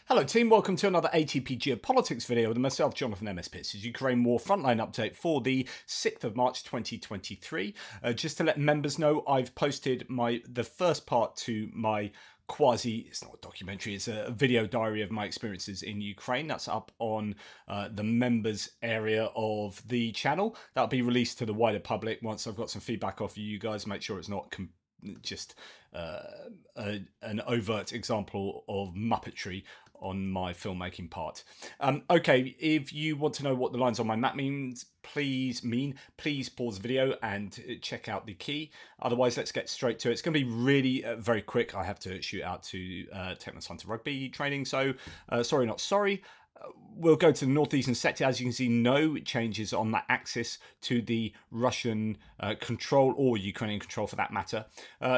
Hello team, welcome to another ATP Geopolitics video with myself, Jonathan MS Pitts. Ukraine War Frontline update for the 6th of March 2023. Just to let members know, I've posted the first part to my it's not a documentary, it's a video diary of my experiences in Ukraine. That's up on the members area of the channel. That'll be released to the wider public once I've got some feedback off you guys. Make sure it's not just an overt example of muppetry on my filmmaking part. Okay, if you want to know what the lines on my map means, please pause the video and check out the key. Otherwise, let's get straight to it. It's going to be really very quick. I have to shoot out to Technos Hunter Rugby training, so sorry not sorry. We'll go to the northeastern sector. As you can see, no changes on that axis to the Russian control or Ukrainian control for that matter.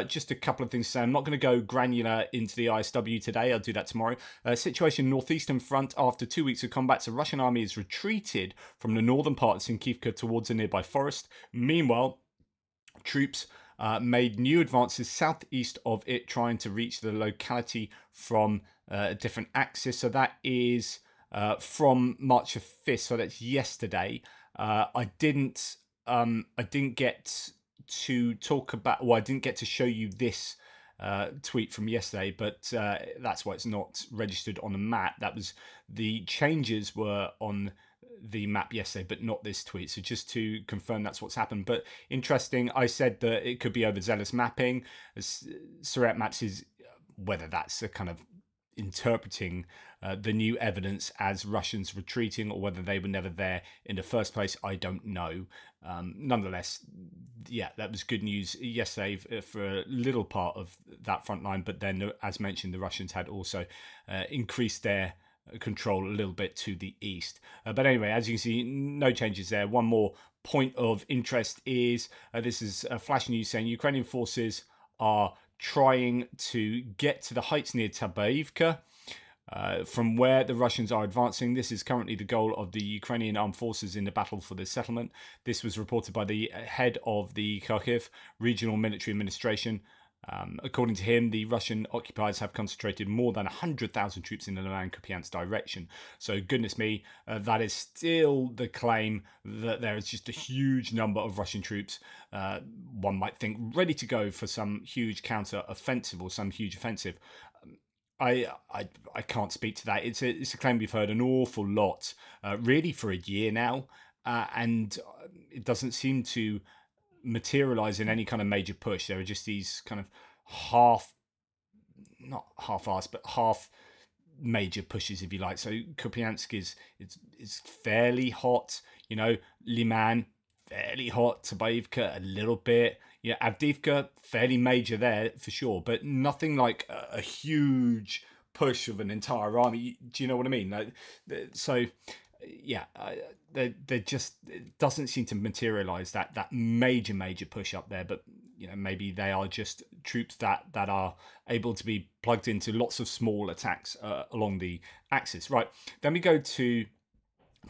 Just a couple of things to say. I'm not going to go granular into the ISW today. I'll do that tomorrow. Situation northeastern front. After 2 weeks of combat, the Russian army has retreated from the northern part of Sinkivka towards a nearby forest. Meanwhile, troops made new advances southeast of it, trying to reach the locality from a different axis. So that is from March the 5th, so that's yesterday. I didn't get to talk about, well, I didn't get to show you this tweet from yesterday, but that's why it's not registered on the map. That was, the changes were on the map yesterday, but not this tweet. So just to confirm, that's what's happened. But interesting, I said that it could be overzealous mapping. Surratt Maps is, whether that's a kind of interpreting the new evidence as Russians retreating or whether they were never there in the first place, I don't know. Nonetheless, yeah, that was good news yesterday for a little part of that front line, but then, as mentioned, the Russians had also increased their control a little bit to the east. But anyway, as you can see, no changes there. One more point of interest is, this is flash news saying Ukrainian forces are trying to get to the heights near Tabaivka, from where the Russians are advancing. This is currently the goal of the Ukrainian armed forces in the battle for the settlement. This was reported by the head of the Kharkiv Regional Military Administration. According to him, the Russian occupiers have concentrated more than 100,000 troops in the Liman Kupiansk direction. So, goodness me, that is still the claim, that there is just a huge number of Russian troops, one might think, ready to go for some huge counter-offensive or some huge offensive. I can't speak to that. It's a claim we've heard an awful lot, really, for a year now, and it doesn't seem to materialize in any kind of major push. There are just these kind of not half-assed, but half major pushes, if you like. So Kupiansk is fairly hot, you know, Liman fairly hot, Tabaivka a little bit, yeah, Avdiivka fairly major there for sure, but nothing like a huge push of an entire army. Do you know what I mean? So yeah, they just, it doesn't seem to materialize that major push up there. But you know, maybe they are just troops that are able to be plugged into lots of small attacks along the axis. Right, then we go to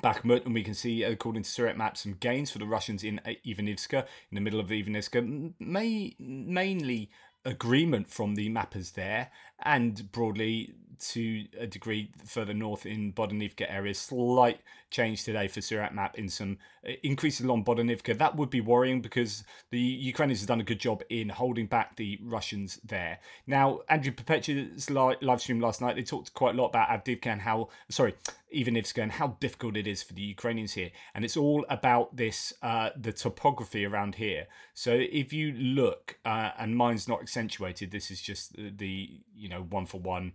Bakhmut, and we can see, according to Surratt Maps, some gains for the Russians in Ivanivska, in the middle of Ivanivska, mainly agreement from the mappers there, and broadly to a degree further north in Bodanivka area. Slight change today for Surratt Map in some increases along Bodanivka. That would be worrying because the Ukrainians have done a good job in holding back the Russians there. Now, Andrew Perpetua's live stream last night, they talked quite a lot about Avdiivka and Ivanivska and how difficult it is for the Ukrainians here. And it's all about this, the topography around here. So if you look, and mine's not accentuated, this is just the, you know, one for one.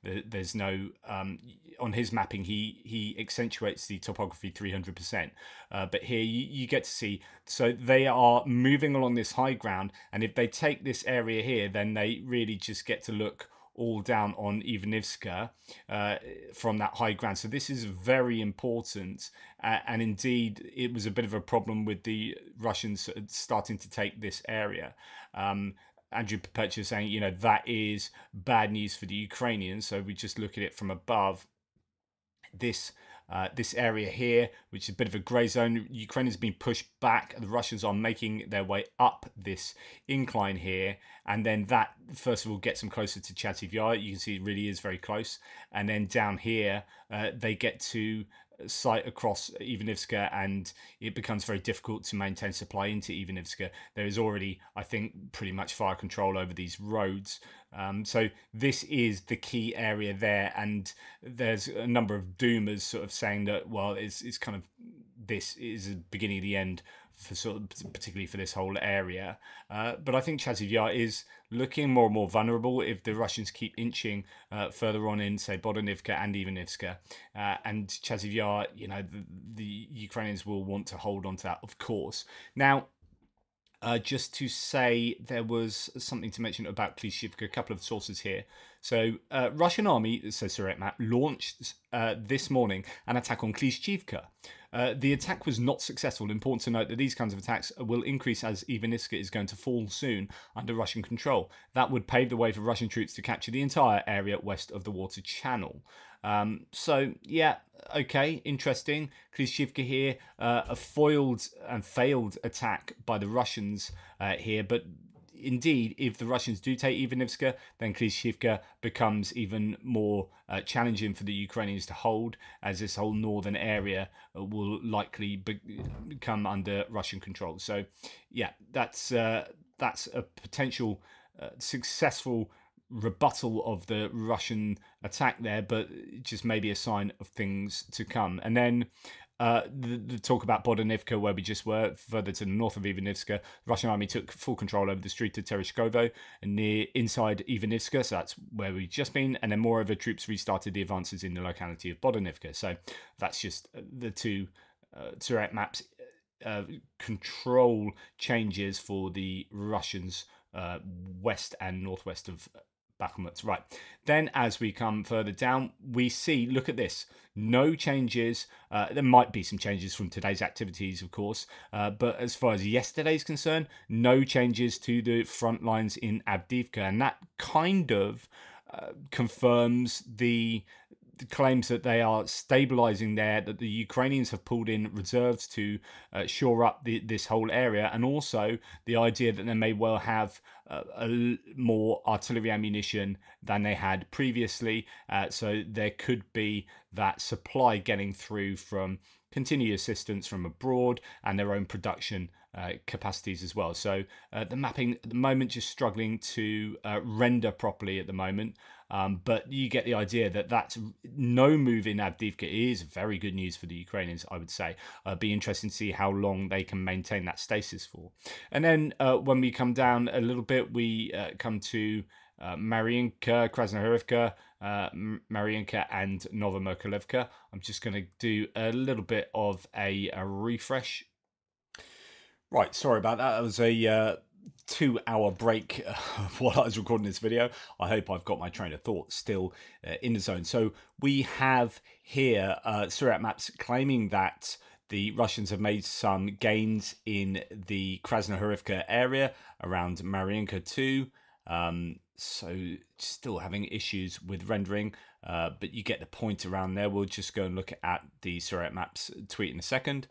There's no, on his mapping, he accentuates the topography 300%. But here you get to see, so they are moving along this high ground. And if they take this area here, then they really just get to look all down on Ivanivska from that high ground. So this is very important. And indeed, it was a bit of a problem with the Russians starting to take this area. Andrew Perpetua saying, you know, that is bad news for the Ukrainians. So we just look at it from above. this area here, which is a bit of a grey zone. Ukraine has been pushed back. The Russians are making their way up this incline here, and then that first of all gets them closer to Chasiv Yar. You can see it really is very close, and then down here they get to sight across Ivanivska, and it becomes very difficult to maintain supply into Ivanivska. There is already, I think, pretty much fire control over these roads. So this is the key area there, and there's a number of doomers sort of saying that, well, it's kind of, this is the beginning of the end for sort of, particularly for this whole area. But I think Chasiv Yar is looking more and more vulnerable if the Russians keep inching further on in, say, Bodanivka and Ivanivska. And Chasiv Yar, you know, the Ukrainians will want to hold on to that, of course. Now, just to say, there was something to mention about Klishchiivka, a couple of sources here. So, Russian army, says Suretmap, launched this morning an attack on Klishchiivka. The attack was not successful. Important to note that these kinds of attacks will increase as Ivanivska is going to fall soon under Russian control. That would pave the way for Russian troops to capture the entire area west of the water channel. So, yeah, okay, interesting. Klishchiivka here, a foiled and failed attack by the Russians here, but indeed, if the Russians do take Ivanivska, then Klishchiivka becomes even more challenging for the Ukrainians to hold, as this whole northern area will likely come under Russian control. So, yeah, that's a potential successful rebuttal of the Russian attack there, but just maybe a sign of things to come. And then the talk about Bodanivka, where we just were, further to the north of Ivanivska, the Russian army took full control over the street of Tereshkovo and inside Ivanivska, so that's where we've just been, and then moreover troops restarted the advances in the locality of Bodanivka. So that's just the two Surat maps control changes for the Russians west and northwest of Bakhmut. Right, then as we come further down, we see, look at this, no changes. There might be some changes from today's activities, of course, but as far as yesterday's concerned, no changes to the front lines in Avdiivka, and that kind of confirms the claims that they are stabilizing there, that the Ukrainians have pulled in reserves to shore up this whole area, and also the idea that they may well have more artillery ammunition than they had previously. So there could be that supply getting through from continued assistance from abroad and their own production capacities as well. So the mapping at the moment just struggling to render properly at the moment. But you get the idea that that's no move in Avdiivka is very good news for the Ukrainians, I would say. Be interesting to see how long they can maintain that stasis for. And then when we come down a little bit, we come to Mariinka, Krasnohorivka, Mariinka and Novomykolivka. I'm just going to do a little bit of a refresh. Right, sorry about that. That was a 2-hour break while I was recording this video. I hope I've got my train of thought still in the zone. So we have here Surat maps claiming that the Russians have made some gains in the Krasnohorivka area around Mariinka too. So still having issues with rendering, but you get the point around there. We'll just go and look at the Surat maps tweet in a second.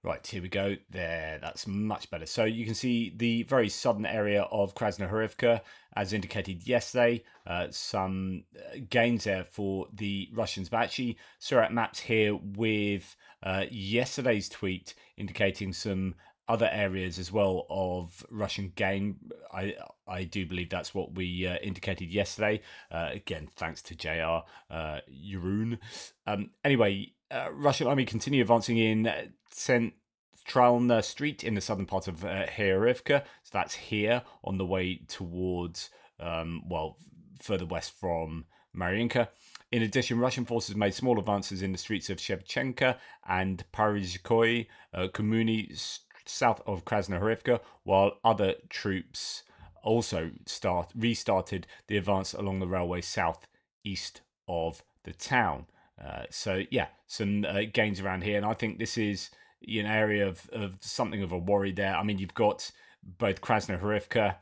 Right, here we go. There, that's much better. So you can see the very southern area of Krasnohorivka, as indicated yesterday. Some gains there for the Russians. But actually, Surat maps here with yesterday's tweet indicating some other areas as well of Russian gain. I do believe that's what we indicated yesterday. Again, thanks to JR Yarun. Anyway, Russian army continue advancing in Centralna Street in the southern part of Heorivka. So that's here on the way towards, well, further west from Mariinka. In addition, Russian forces made small advances in the streets of Shevchenka and Parizhkoye Komuni south of Krasnohorivka, while other troops also restarted the advance along the railway southeast of the town. So yeah, some gains around here, and I think this is an area of something of a worry there. I mean, you've got both Krasnohorivka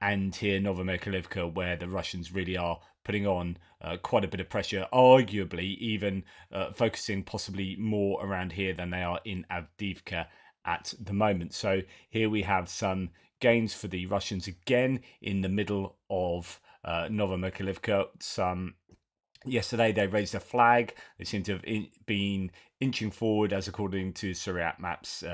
and here Novomykolivka, where the Russians really are putting on quite a bit of pressure, arguably even focusing possibly more around here than they are in Avdiivka at the moment. So here we have some gains for the Russians again in the middle of Novomykhailivka. Yesterday they raised a flag. They seem to have been inching forward, as according to Syriac maps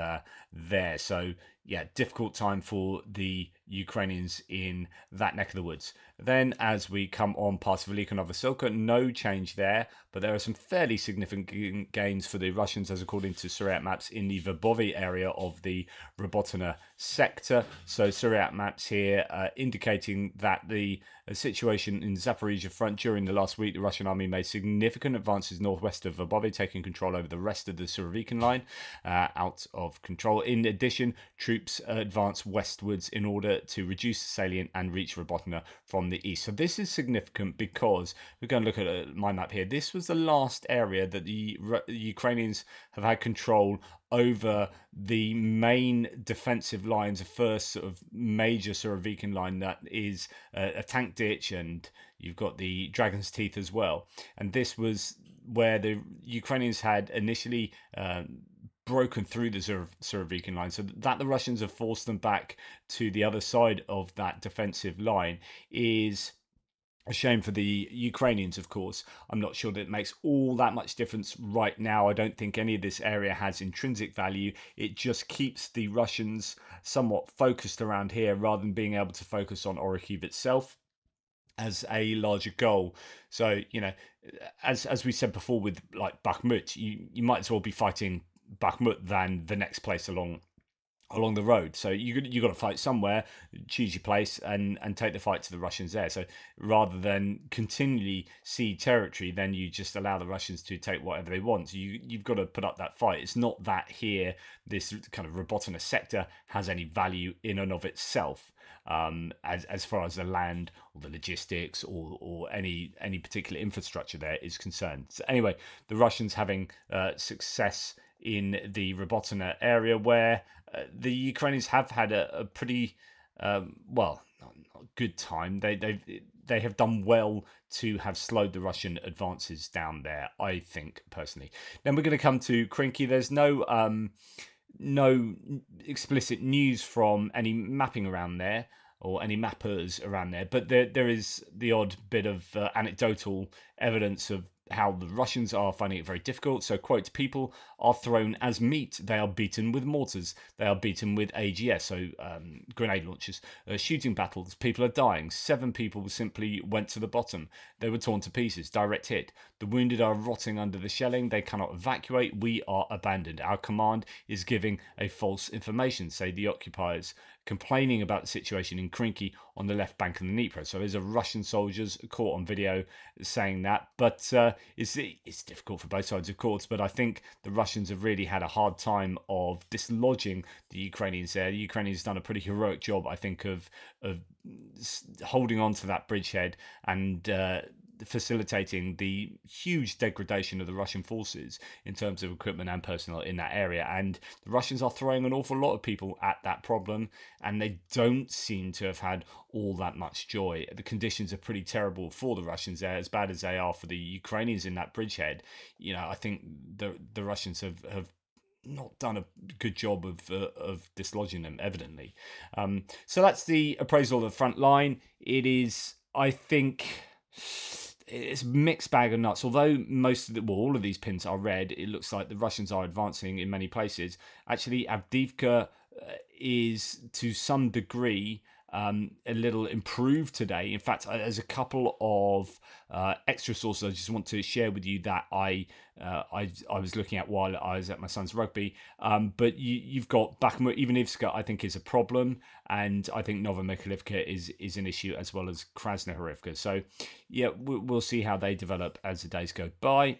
there. So yeah, difficult time for the Ukrainians in that neck of the woods. Then as we come on past Velika Novosilka, no change there, but there are some fairly significant gains for the Russians, as according to Syriac maps, in the Verbovi area of the Robotyne sector. So Syriac maps here indicating that the situation in the Zaporizhia front during the last week, the Russian army made significant advances northwest of Verbovi, taking control over the rest of the Surovikin line out of control. In addition, troops advanced westwards in order to reduce the salient and reach Robotyne from the east. So this is significant because we're going to look at my map here. This was the last area that the Ukrainians have had control over the main defensive lines, the first sort of major Surovikin line that is a tank ditch, and you've got the Dragon's Teeth as well. And this was where the Ukrainians had initially broken through the Surovikin line, so that the Russians have forced them back to the other side of that defensive line is a shame for the Ukrainians, of course. I'm not sure that it makes all that much difference right now. I don't think any of this area has intrinsic value. It just keeps the Russians somewhat focused around here rather than being able to focus on Orikhiv itself as a larger goal. So, you know, as we said before with like Bakhmut, you might as well be fighting Bakhmut than the next place along the road. So you got to fight somewhere, choose your place, and take the fight to the Russians there. So rather than continually cede territory, then you just allow the Russians to take whatever they want. So you've got to put up that fight. It's not that here this kind of Robotyne sector has any value in and of itself, as far as the land or the logistics or any particular infrastructure there is concerned. So anyway, the Russians having success in the Robotyne area, where the Ukrainians have had a pretty not good time. They have done well to have slowed the Russian advances down there, I think, personally. Then we're going to come to Krinky. There's no explicit news from any mapping around there or any mappers around there, but there is the odd bit of anecdotal evidence of how the Russians are finding it very difficult. So, quote, people are thrown as meat. They are beaten with mortars. They are beaten with AGS, so grenade launchers. Shooting battles. People are dying. 7 people simply went to the bottom. They were torn to pieces. Direct hit. The wounded are rotting under the shelling. They cannot evacuate. We are abandoned. Our command is giving a false information, say the occupiers, complaining about the situation in Krinky on the left bank of the Dnipro. So those are Russian soldiers caught on video saying that. But it's difficult for both sides, of course. But I think the Russians have really had a hard time of dislodging the Ukrainians there. The Ukrainians done a pretty heroic job, I think, of holding on to that bridgehead and facilitating the huge degradation of the Russian forces in terms of equipment and personnel in that area. And the Russians are throwing an awful lot of people at that problem, and they don't seem to have had all that much joy. The conditions are pretty terrible for the Russians there, as bad as they are for the Ukrainians in that bridgehead. You know, I think the Russians have not done a good job of dislodging them, evidently. So that's the appraisal of the front line. It is, I think, it's a mixed bag of nuts. Although all of these pins are red, it looks like the Russians are advancing in many places. Actually, Avdiivka is to some degree a little improved today. In fact, there's a couple of extra sources I just want to share with you that I was looking at while I was at my son's rugby. But you've got Bakhmut, Ivanivska, I think, is a problem, and I think Novomykhailivka is an issue, as well as Krasnohorivka. So yeah, we'll see how they develop as the days go by.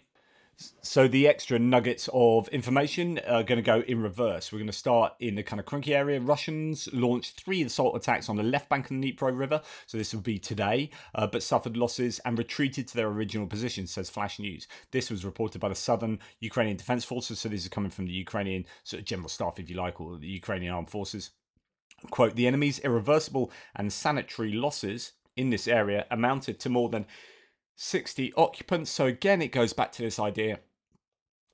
So the extra nuggets of information are going to go in reverse. We're going to start in the kind of Krinky area. Russians launched 3 assault attacks on the left bank of the Dnipro River. So this will be today, but suffered losses and retreated to their original position, says Flash News. This was reported by the Southern Ukrainian Defense Forces. So these are coming from the Ukrainian sort of general staff, if you like, or the Ukrainian armed forces. Quote, the enemy's irreversible and sanitary losses in this area amounted to more than 60 occupants. So again, it goes back to this idea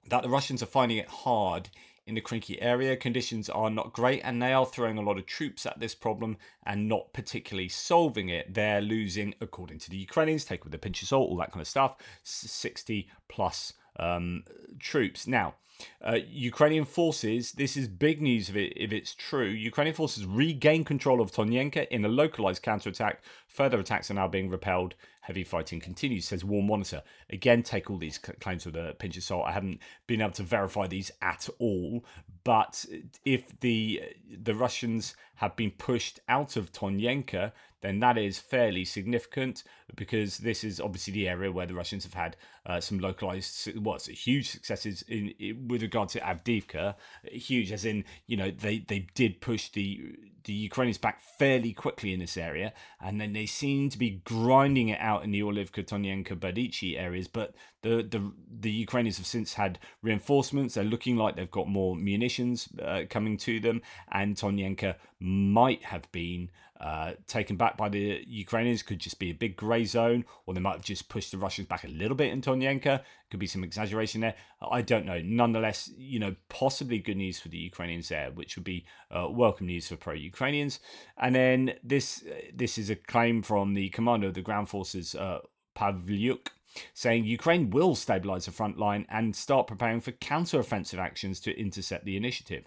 that the Russians are finding it hard in the Krinky area. Conditions are not great, and they are throwing a lot of troops at this problem and not particularly solving it. They're losing, according to the Ukrainians, take it with a pinch of salt, all that kind of stuff, 60 plus troops. Now, Ukrainian forces, this is big news if it's true. Ukrainian forces regain control of Tonyenka in a localized counterattack. Further attacks are now being repelled. Heavy fighting continues, says War Monitor. Again, take all these claims with a pinch of salt. I haven't been able to verify these at all. But if the Russians have been pushed out of Tonyenka, then that is fairly significant, because this is obviously the area where the Russians have had some localized, huge successes with regard to Avdiivka. Huge, as in, they did push the Ukrainians back fairly quickly in this area, and then they seem to be grinding it out in the Orlivka, Tonyenka, Berditsy areas. But the Ukrainians have since had reinforcements. They're looking like they've got more munitions coming to them, and Tonyenka might have been taken back by the Ukrainians. Could just be a big grey zone, or they might have just pushed the Russians back a little bit in Tonyenka. Could be some exaggeration there. I don't know. Nonetheless, possibly good news for the Ukrainians there, which would be welcome news for pro-Ukrainians. And then this is a claim from the commander of the ground forces, Pavlyuk, saying Ukraine will stabilize the front line and start preparing for counter-offensive actions to intercept the initiative.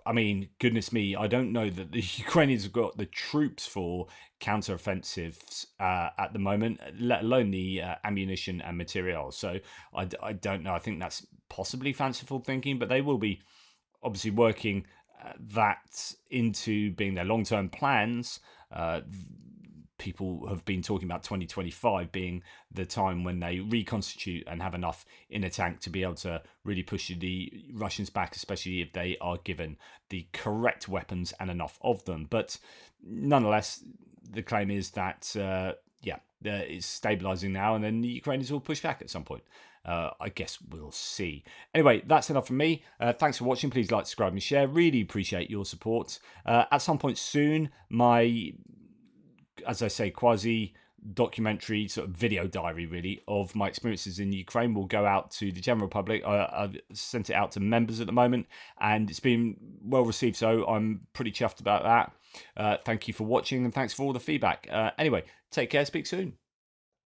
I mean, goodness me, I don't know that the Ukrainians have got the troops for counter-offensives at the moment, let alone the ammunition and materials. So I don't know. I think that's possibly fanciful thinking, but they will be obviously working that into being their long-term plans. People have been talking about 2025 being the time when they reconstitute and have enough in a tank to be able to really push the Russians back, especially if they are given the correct weapons and enough of them. But nonetheless, the claim is that, it's stabilizing now, and then the Ukrainians will push back at some point. I guess we'll see. Anyway, that's enough from me. Thanks for watching. Please like, subscribe, and share. Really appreciate your support. At some point soon, my, as I say, quasi-documentary sort of video diary, really, of my experiences in Ukraine will go out to the general public. I've sent it out to members at the moment, and it's been well received, so I'm pretty chuffed about that. Thank you for watching, and thanks for all the feedback. Anyway, take care. Speak soon.